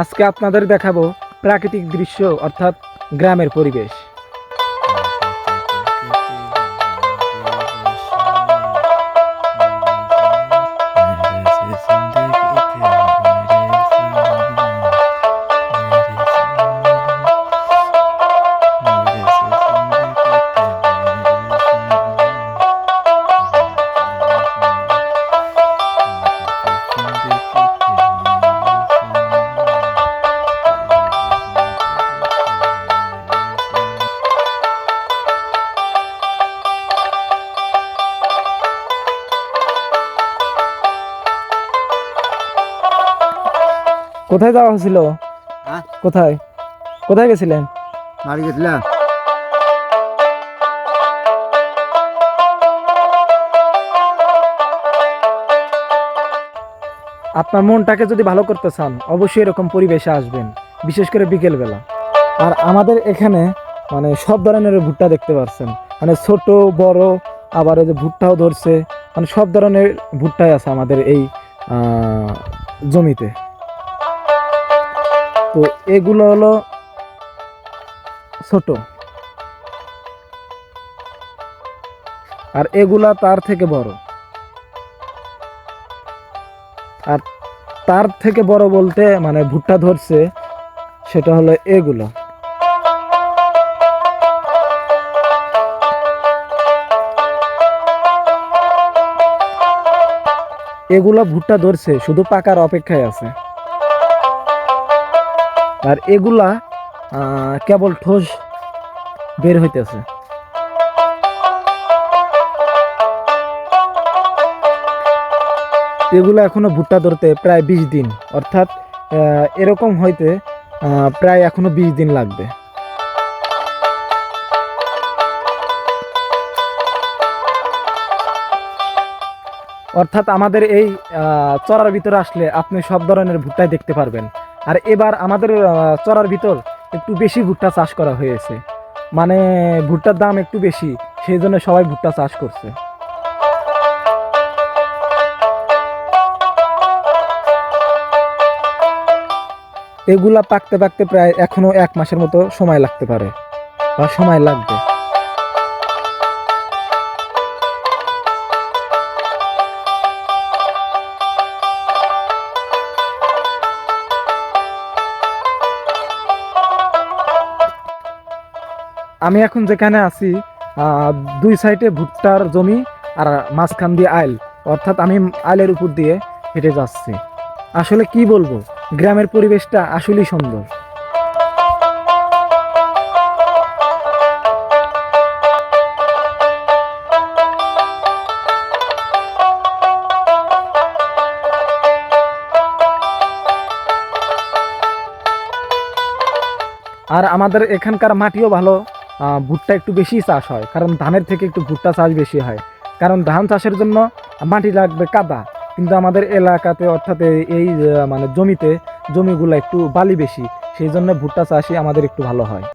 আজকে আপনাদের দেখাবো প্রাকৃতিক দৃশ্য অর্থাৎ গ্রামের পরিবেশ। কোথায় যাওয়া হয়েছিল? হ্যাঁ, কোথায় কোথায় গেছিলেন? বাড়ি গেছিলাম। আপনার মনটাকে যদি ভালো করতে চান অবশ্যই এরকম পরিবেশে আসবেন, বিশেষ করে বিকেলবেলা। আর আমাদের এখানে মানে সব ধরনের ভুট্টা দেখতে পাচ্ছেন, মানে ছোট বড়, আবার এই যে ভুট্টাও ধরছে, মানে সব ধরনের ভুট্টাই আছে আমাদের এই জমিতে। তো এগুলো হলো ছোট, আর এগুলা তার থেকে বড়। আর তার থেকে বড় বলতে মানে ভুট্টা ধরছে সেটা হলো এগুলো। এগুলা ভুট্টা ধরছে, শুধু পাকার অপেক্ষায় আছে। আর এগুলা কেবল ঠোস বের হইতেছে। এগুলো এখনো ভুট্টা ধরতে প্রায় 20 দিন, অর্থাৎ এরকম হইতে প্রায় এখনো 20 দিন লাগবে। অর্থাৎ আমাদের এই চরার ভিতরে আসলে আপনি সব ধরনের ভুট্টাই দেখতে পারবেন। আর এবার আমাদের চরার ভিতর একটু বেশি ভুট্টা চাষ করা হয়েছে, মানে ভুট্টার দাম একটু বেশি, সেই জন্য সবাই ভুট্টা চাষ করছে। এগুলা পাকতে পাকতে প্রায় এখনো 1 মাসের মতো সময় লাগতে পারে বা সময় লাগবে। আমি এখন যেখানে আছি, দুই সাইডে ভুট্টার জমি আর মাঝখান দিয়ে আইল, অর্থাৎ আমি আইলের উপর দিয়ে হেঁটে যাচ্ছি। আসলে কি বলবো, গ্রামের পরিবেশটা আসলেই সুন্দর। আর আমাদের এখানকার মাটিও ভালো, ভুট্টা একটু বেশি চাষ হয়, কারণ ধানের থেকে একটু ভুট্টা চাষ বেশি হয়। কারণ ধান চাষের জন্য মাটি লাগবে কাদা, কিন্তু আমাদের এলাকাতে অর্থাৎ এই মানে জমিগুলো একটু বালি বেশি, সেই জন্য ভুট্টা চাষই আমাদের একটু ভালো হয়।